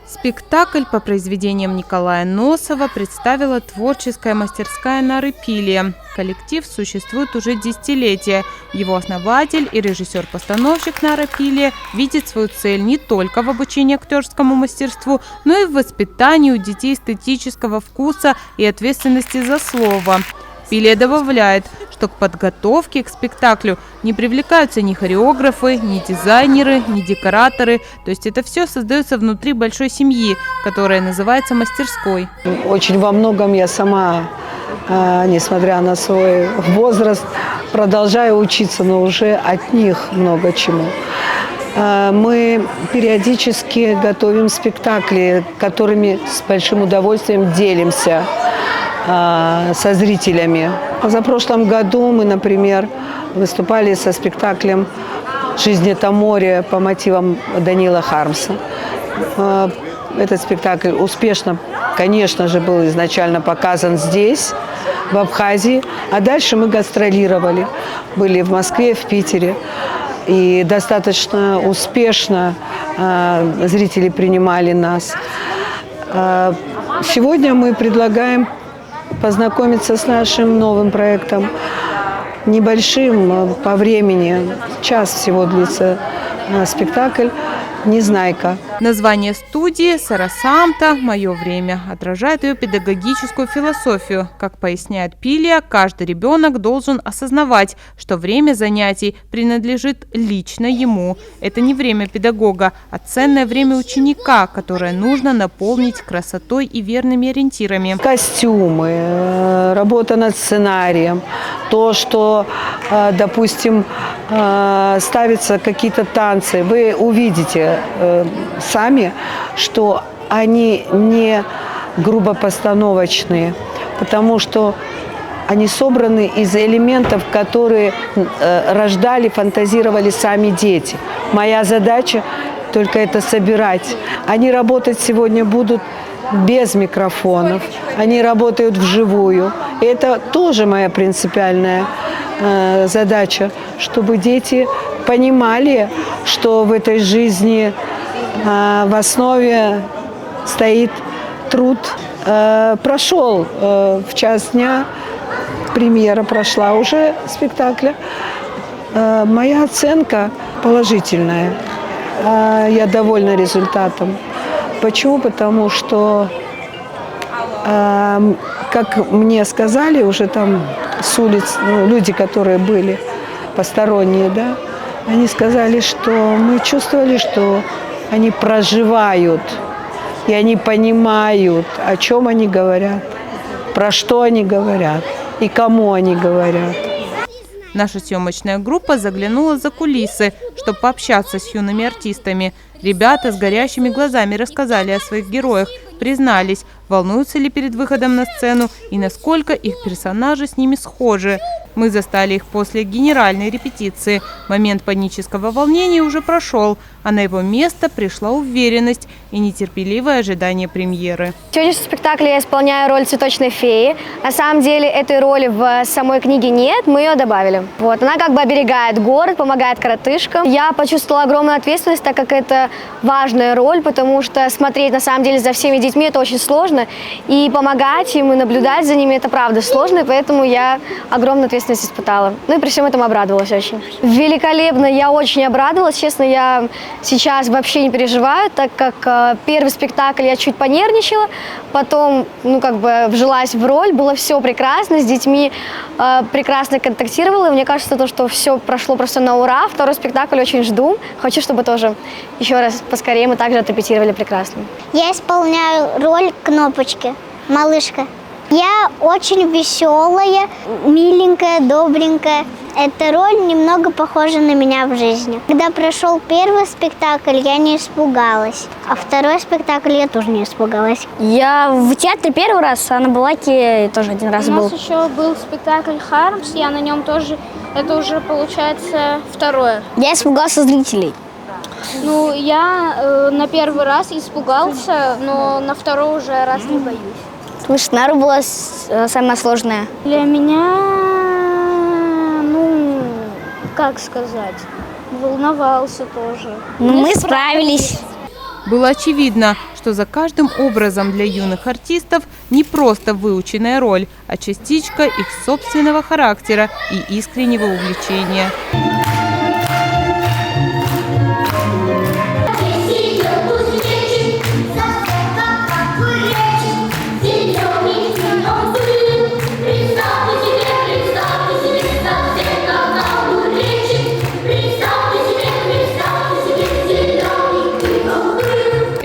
Спектакль по произведениям Николая Носова представила творческая мастерская «Нарыпилия». Коллектив существует уже десятилетия. Его основатель и режиссер-постановщик «Нарыпилия» видит свою цель не только в обучении актерскому мастерству, но и в воспитании у детей эстетического вкуса и ответственности за слово. Пилия добавляет, что к подготовке к спектаклю не привлекаются ни хореографы, ни дизайнеры, ни декораторы. То есть это все создается внутри большой семьи, которая называется мастерской. Очень во многом я сама, несмотря на свой возраст, продолжаю учиться, но уже от них много чему. Мы периодически готовим спектакли, которыми с большим удовольствием делимся со зрителями. За прошлом году мы, например, выступали со спектаклем «Жизнь – это море» по мотивам Даниила Хармса. Этот спектакль успешно, конечно же, был изначально показан здесь, в Абхазии, а дальше мы гастролировали. Были в Москве, в Питере. И достаточно успешно зрители принимали нас. Сегодня мы предлагаем познакомиться с нашим новым проектом, небольшим по времени, час всего длится спектакль «Незнайка». Название студии «Сарасамта. Мое время» отражает ее педагогическую философию. Как поясняет Пилия, каждый ребенок должен осознавать, что время занятий принадлежит лично ему. Это не время педагога, а ценное время ученика, которое нужно наполнить красотой и верными ориентирами. Костюмы, работа над сценарием, то, что, допустим, ставятся какие-то танцы. Вы увидите сами, что они не грубо постановочные, потому что они собраны из элементов, которые рождали, фантазировали сами дети. Моя задача только это собирать. Они работать сегодня будут без микрофонов, они работают вживую. И это тоже моя принципиальная задача, чтобы дети понимали, что в этой жизни в основе стоит труд. Прошел в час дня, премьера прошла уже спектакля. Моя оценка положительная. Я довольна результатом. Почему? Потому что, как мне сказали уже там с улиц, люди, которые были посторонние, да, они сказали, что мы чувствовали, что они проживают, и они понимают, о чем они говорят, про что они говорят и кому они говорят. Наша съемочная группа заглянула за кулисы, чтобы пообщаться с юными артистами. Ребята с горящими глазами рассказали о своих героях, признались, волнуются ли перед выходом на сцену и насколько их персонажи с ними схожи. Мы застали их после генеральной репетиции. Момент панического волнения уже прошел, а на его место пришла уверенность и нетерпеливое ожидание премьеры. В сегодняшнем спектакле я исполняю роль цветочной феи. На самом деле этой роли в самой книге нет, мы ее добавили. Вот. Она как бы оберегает город, помогает коротышкам. Я почувствовала огромную ответственность, так как это важная роль, потому что смотреть на самом деле за всеми детьми это очень сложно. И помогать им, и наблюдать за ними это правда сложно, и поэтому я огромную ответственность испытала. Ну и при всем этом обрадовалась очень. Великолепно, я очень обрадовалась. Честно, я сейчас вообще не переживаю, так как первый спектакль я чуть понервничала, потом, вжилась в роль, было все прекрасно, с детьми прекрасно контактировала, и мне кажется, то, что все прошло просто на ура. Второй спектакль очень жду, хочу, чтобы тоже еще раз поскорее мы также отрепетировали прекрасно. Я исполняю роль Кнопочки, малышка. Я очень веселая, миленькая, добренькая. Эта роль немного похожа на меня в жизни. Когда прошел первый спектакль, я не испугалась. А второй спектакль я тоже не испугалась. Я в театре первый раз, а на Балаке тоже один раз был. У нас еще был спектакль «Хармс», я на нем тоже, это уже получается второе. Я испугался зрителей. Ну, я на первый раз испугался, но на второй уже раз не боюсь. Потому что Нару была самая сложная. Для меня, как сказать, волновался тоже. Но мы справились. Было очевидно, что за каждым образом для юных артистов не просто выученная роль, а частичка их собственного характера и искреннего увлечения.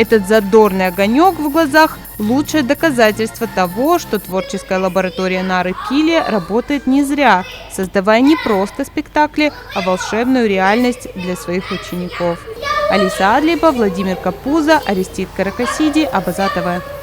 Этот задорный огонек в глазах – лучшее доказательство того, что творческая лаборатория Нары Пили работает не зря, создавая не просто спектакли, а волшебную реальность для своих учеников. Алиса Адлиева, Владимир Капуза, Арестит Каракасиди, Абаза ТВ.